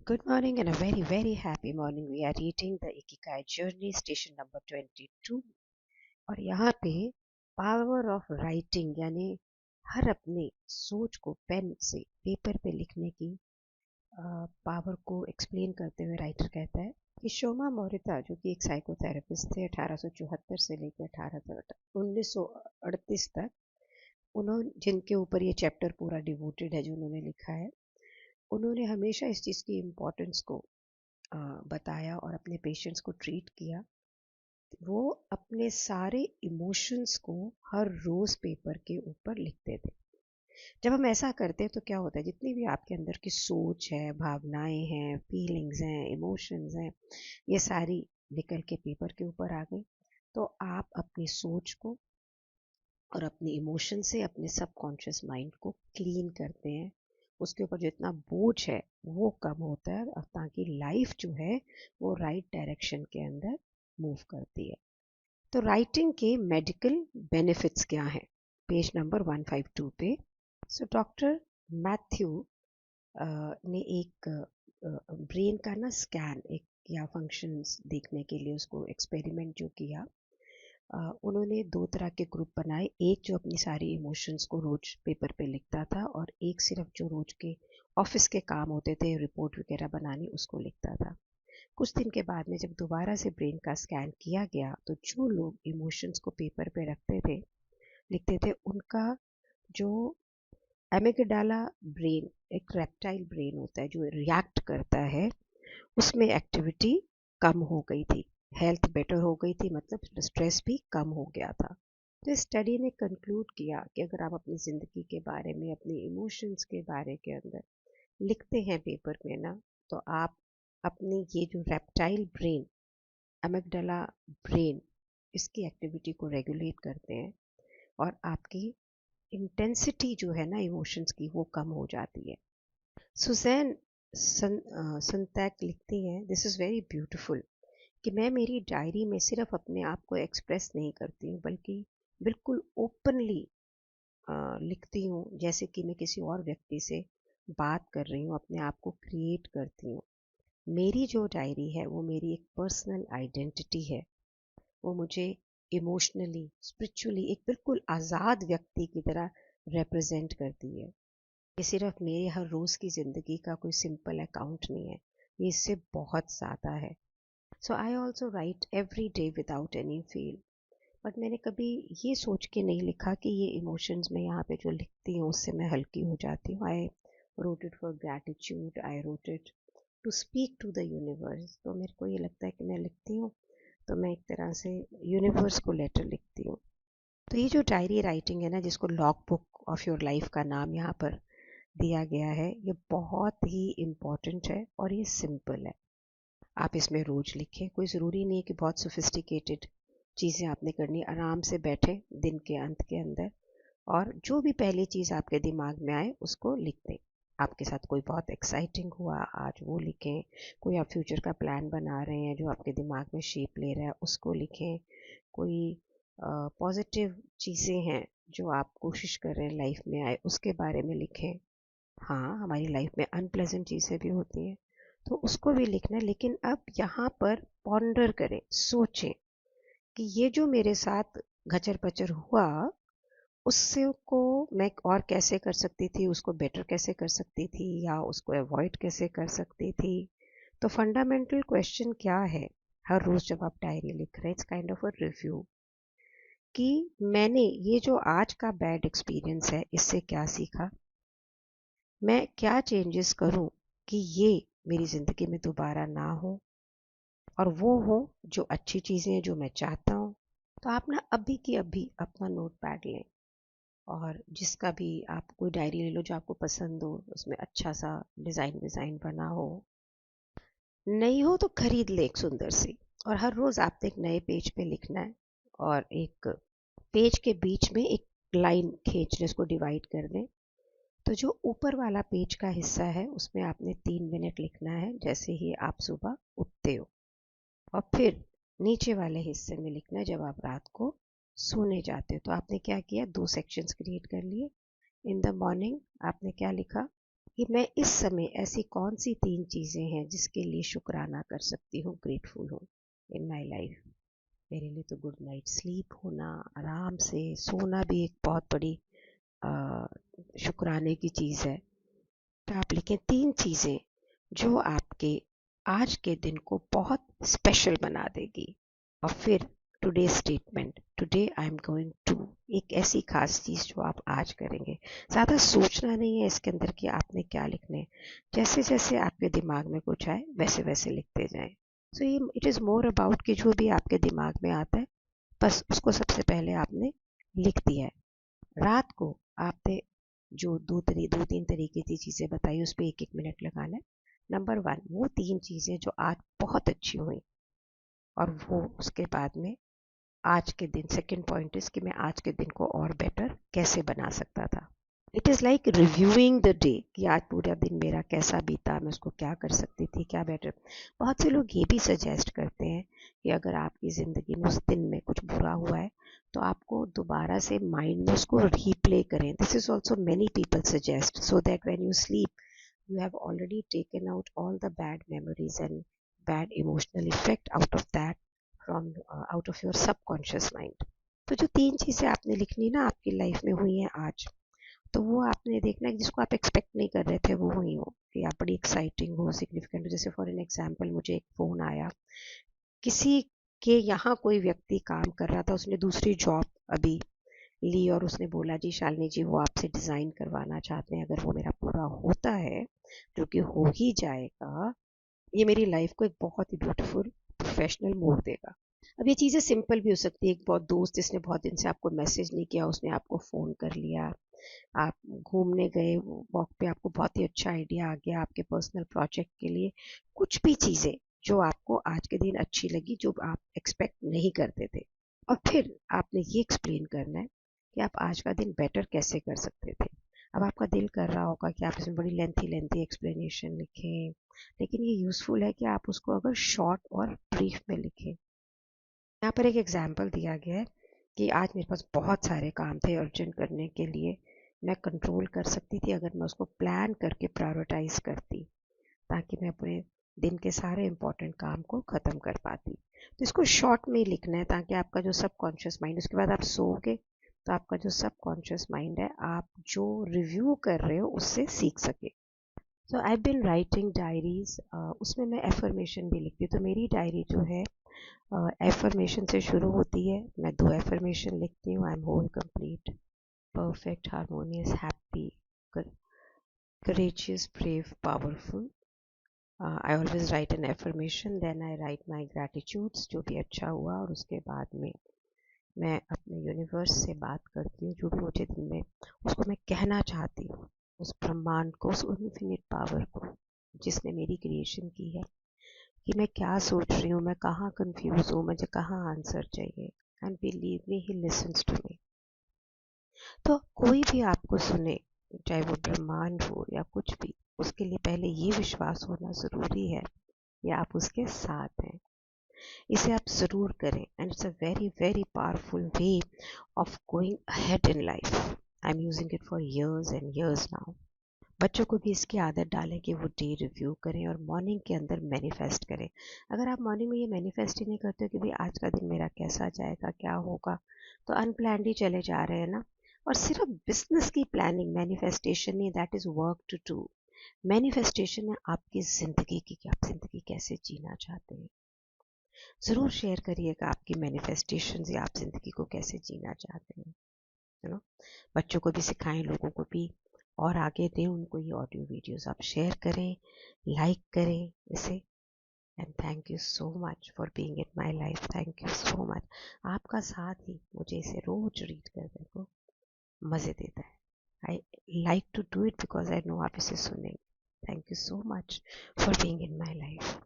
Good morning and a very, very happy morning. We are reading the Ikigai Journey, station number 22. और यहाँ पे power of writing यानी हर अपने सोच को पेन से पेपर पे लिखने की पावर को एक्सप्लेन करते हुए राइटर कहता है कि शोमा मोरिता जो कि एक साइकोथेरेपिस्ट थे 1874 से लेकर 1938 तक, उन्होंने जिनके ऊपर ये चैप्टर पूरा डिवोटेड है जो उन्होंने लिखा है, उन्होंने हमेशा इस चीज़ की इम्पोर्टेंस को बताया और अपने पेशेंट्स को ट्रीट किया। वो अपने सारे इमोशंस को हर रोज पेपर के ऊपर लिखते थे। जब हम ऐसा करते हैं तो क्या होता है, जितनी भी आपके अंदर की सोच है, भावनाएं हैं, फीलिंग्स हैं, इमोशंस हैं, ये सारी निकल के पेपर के ऊपर आ गई। तो आप अपनी सोच को और अपने इमोशन से अपने सबकॉन्शियस माइंड को क्लीन करते हैं। उसके ऊपर जितना बोझ है वो कम होता है और ताकि लाइफ जो है वो राइट डायरेक्शन के अंदर मूव करती है। तो राइटिंग के मेडिकल बेनिफिट्स क्या हैं, पेज नंबर 152 पे। सो डॉक्टर मैथ्यू ने एक ब्रेन का ना स्कैन एक या फंक्शंस देखने के लिए उसको एक्सपेरिमेंट जो किया, उन्होंने दो तरह के ग्रुप बनाए। एक जो अपनी सारी इमोशंस को रोज पेपर पे लिखता था और एक सिर्फ जो रोज के ऑफिस के काम होते थे, रिपोर्ट वगैरह बनानी, उसको लिखता था। कुछ दिन के बाद में जब दोबारा से ब्रेन का स्कैन किया गया तो जो लोग इमोशंस को पेपर पे रखते थे, लिखते थे, उनका जो एमिगडाला ब्रेन, एक रेप्टाइल ब्रेन होता है जो रिएक्ट करता है, उसमें एक्टिविटी कम हो गई थी, हेल्थ बेटर हो गई थी, मतलब स्ट्रेस भी कम हो गया था। तो इस स्टडी ने कंक्लूड किया कि अगर आप अपनी ज़िंदगी के बारे में, अपने इमोशंस के बारे के अंदर लिखते हैं पेपर में ना, तो आप अपनी ये जो रेप्टाइल ब्रेन, एमिगडाला ब्रेन, इसकी एक्टिविटी को रेगुलेट करते हैं और आपकी इंटेंसिटी जो है ना इमोशंस की, वो कम हो जाती है। सुजैन संतैक लिखती हैं, दिस इज़ वेरी ब्यूटिफुल, कि मैं मेरी डायरी में सिर्फ अपने आप को एक्सप्रेस नहीं करती हूँ, बल्कि बिल्कुल ओपनली लिखती हूँ, जैसे कि मैं किसी और व्यक्ति से बात कर रही हूँ, अपने आप को क्रिएट करती हूँ। मेरी जो डायरी है वो मेरी एक पर्सनल आइडेंटिटी है। वो मुझे इमोशनली, स्पिरिचुअली एक बिल्कुल आज़ाद व्यक्ति की तरह रिप्रेजेंट करती है। ये सिर्फ मेरे हर रोज़ की ज़िंदगी का कोई सिंपल अकाउंट नहीं है, ये इससे बहुत ज़्यादा है। So I also write every day without any feel. But मैंने कभी ये सोच के नहीं लिखा कि ये इमोशंस मैं यहाँ पे जो लिखती हूँ उससे मैं हल्की हो जाती हूँ। I wrote it for gratitude, I wrote it to speak to the universe. तो मेरे को ये लगता है कि मैं लिखती हूँ तो मैं एक तरह से यूनिवर्स को लेटर लिखती हूँ। तो ये जो डायरी राइटिंग है ना, जिसको log book of your life का नाम यहाँ पर दिया गया है, ये बहुत ही इम्पॉर्टेंट है और ये सिंपल है। आप इसमें रोज लिखें, कोई ज़रूरी नहीं है कि बहुत सोफिस्टिकेटेड चीज़ें आपने करनी। आराम से बैठे दिन के अंत के अंदर और जो भी पहली चीज़ आपके दिमाग में आए उसको लिख दें। आपके साथ कोई बहुत एक्साइटिंग हुआ आज, वो लिखें। कोई आप फ्यूचर का प्लान बना रहे हैं जो आपके दिमाग में शेप ले रहा है, उसको लिखें। कोई पॉजिटिव चीज़ें हैं जो आप कोशिश कर रहे हैं लाइफ में आए, उसके बारे में लिखें। हाँ, हमारी लाइफ में अनप्लेजेंट चीज़ें भी होती हैं तो उसको भी लिखना है, लेकिन अब यहाँ पर पॉन्डर करें, सोचें कि ये जो मेरे साथ घचर पचर हुआ, उससे को मैं और कैसे कर सकती थी, उसको बेटर कैसे कर सकती थी, या उसको अवॉइड कैसे कर सकती थी। तो फंडामेंटल क्वेश्चन क्या है हर रोज़ जब आप डायरी लिख रहे हैं, it's kind of a review, कि मैंने ये जो आज का बैड एक्सपीरियंस है इससे क्या सीखा, मैं क्या चेंजेस करूं कि ये मेरी ज़िंदगी में दोबारा ना हो और वो हो जो अच्छी चीज़ें हैं जो मैं चाहता हूँ। तो आप ना अभी की अभी अपना नोट पैड लें और जिसका भी आप कोई डायरी ले लो जो आपको पसंद हो, उसमें अच्छा सा डिज़ाइन डिज़ाइन बना हो। नहीं हो तो खरीद ले एक सुंदर सी, और हर रोज़ आपने एक नए पेज पे लिखना है और एक पेज के बीच में एक लाइन खींच लें, उसको डिवाइड कर दें। तो जो ऊपर वाला पेज का हिस्सा है उसमें आपने 3 मिनट लिखना है जैसे ही आप सुबह उठते हो, और फिर नीचे वाले हिस्से में लिखना है जब आप रात को सोने जाते हो। तो आपने क्या किया, 2 सेक्शंस क्रिएट कर लिए। इन द मॉर्निंग आपने क्या लिखा, कि मैं इस समय ऐसी कौन सी 3 चीज़ें हैं जिसके लिए शुक्राना कर सकती हूँ, ग्रेटफुल हूँ इन माई लाइफ। मेरे लिए तो गुड नाइट स्लीप होना, आराम से सोना भी एक बहुत बड़ी शुक्राने की चीज़ है। तो आप लिखें 3 चीज़ें जो आपके आज के दिन को बहुत स्पेशल बना देगी। और फिर today statement, today I am going to, एक ऐसी खास चीज़ जो आप आज करेंगे। ज़्यादा सोचना नहीं है इसके अंदर कि आपने क्या लिखने, जैसे जैसे आपके दिमाग में कुछ आए वैसे वैसे लिखते जाएं। सो ये इट इज़ मोर अबाउट कि जो भी आपके दिमाग में आता है बस उसको सबसे पहले आपने लिख दिया है। रात को आपने जो दो तीन तरीके की चीज़ें बताई उस पर 1-1 मिनट लगाना है। नंबर 1 वो 3 चीज़ें जो आज बहुत अच्छी हुई, और वो उसके बाद में आज के दिन, सेकंड पॉइंट इज कि मैं आज के दिन को और बेटर कैसे बना सकता था। It is like reviewing the day कि आज पूरा दिन मेरा कैसा बीता, मैं उसको क्या कर सकती थी, क्या बेटर। बहुत से लोग ये भी सजेस्ट करते हैं कि अगर आपकी ज़िंदगी में उस दिन में कुछ बुरा हुआ है तो आपको दोबारा से माइंड में उसको रीप्ले करें। This is also many people suggest, so that when you sleep you have already taken out all the bad memories and bad emotional effect out of that from out of your subconscious mind। तो जो 3 चीज़ें आपने लिखनी ना आपकी life में हुई हैं आज, तो वो आपने देखना है जिसको आप एक्सपेक्ट नहीं कर रहे थे वो हुई हो, कि आप बड़ी एक्साइटिंग हो, सिग्निफिकेंट हो। जैसे फॉर एन एग्जाम्पल मुझे एक फ़ोन आया, किसी के यहाँ कोई व्यक्ति काम कर रहा था, उसने दूसरी जॉब अभी ली और उसने बोला जी शालिनी जी वो आपसे डिज़ाइन करवाना चाहते हैं, अगर वो मेरा पूरा होता है जो कि हो ही जाएगा, ये मेरी लाइफ को एक बहुत ही ब्यूटीफुल प्रोफेशनल मोड़ देगा। अब ये चीज़ें सिंपल भी हो सकती है, एक बहुत दोस्त जिसने बहुत दिन से आपको मैसेज नहीं किया उसने आपको फ़ोन कर लिया, आप घूमने गए वॉक पे, आपको बहुत ही अच्छा आइडिया आ गया आपके पर्सनल प्रोजेक्ट के लिए। कुछ भी चीज़ें जो आपको आज के दिन अच्छी लगी जो आप एक्सपेक्ट नहीं करते थे, और फिर आपने ये एक्सप्लेन करना है कि आप आज का दिन बेटर कैसे कर सकते थे। अब आपका दिल कर रहा होगा कि आप इसमें बड़ी लेंथी एक्सप्लेनेशन लिखें, लेकिन ये यूज़फुल है कि आप उसको अगर शॉर्ट और ब्रीफ में लिखें। यहाँ पर एक एग्जाम्पल दिया गया है कि आज मेरे पास बहुत सारे काम थे अर्जेंट करने के लिए, मैं कंट्रोल कर सकती थी अगर मैं उसको प्लान करके प्रायोरिटाइज करती, ताकि मैं अपने दिन के सारे इंपॉर्टेंट काम को ख़त्म कर पाती। तो इसको शॉर्ट में ही लिखना है ताकि आपका जो सबकॉन्शियस माइंड, उसके बाद आप सोओगे तो आपका जो सबकॉन्शियस माइंड है आप जो रिव्यू कर रहे हो उससे सीख सके। सो आई बिन राइटिंग डायरीज, उसमें मैं एफर्मेशन भी लिखती हूँ। तो मेरी डायरी जो है एफर्मेशन से शुरू होती है। मैं 2 एफर्मेशन लिखती हूँ, I am whole complete, perfect, harmonious, happy, courageous, brave, powerful। I always write an affirmation, then I write my gratitudes, जो भी अच्छा हुआ, और उसके बाद में मैं अपने यूनिवर्स से बात करती हूँ, जो भी मुझे दिन में उसको मैं कहना चाहती हूँ, उस ब्रह्मांड को, उस इन्फिनिट पावर को जिसने मेरी क्रिएशन की है, कि मैं क्या सोच रही हूँ, मैं कहाँ कंफ्यूज हूँ, मुझे कहाँ आंसर चाहिए। And believe me he listens to me. तो कोई भी आपको सुने, चाहे वो ब्रह्मांड हो या कुछ भी, उसके लिए पहले ये विश्वास होना ज़रूरी है कि आप उसके साथ हैं। इसे आप ज़रूर करें, and it's a very very powerful way of going ahead in life. I am using it for years and years now. बच्चों को भी इसकी आदत डालें कि वो डे रिव्यू करें और मॉर्निंग के अंदर मैनिफेस्ट करें। अगर आप मॉर्निंग में ये मैनिफेस्ट ही नहीं करते हो कि भाई आज का दिन मेरा कैसा जाएगा, क्या होगा, तो अनप्लान्ड ही चले जा रहे हैं ना। और सिर्फ बिजनेस की प्लानिंग मैनिफेस्टेशन नहीं, that is work to do. Manifestation है आपकी ज़िंदगी की, कि आप ज़िंदगी कैसे जीना चाहते हैं। ज़रूर शेयर करिएगा आपकी मैनिफेस्टेशन या आप ज़िंदगी को कैसे जीना चाहते हैं, यू नो। बच्चों को भी सिखाएं, लोगों को भी, और आगे दें उनको ये ऑडियो वीडियोस। आप शेयर करें, लाइक करें इसे। And thank you so much for being in my life. Thank you so much. आपका साथ ही मुझे इसे रोज रीड करने को मज़े देता है। I like to do it because I know आप इसे सुनेंगे। Thank you so much for being in my life.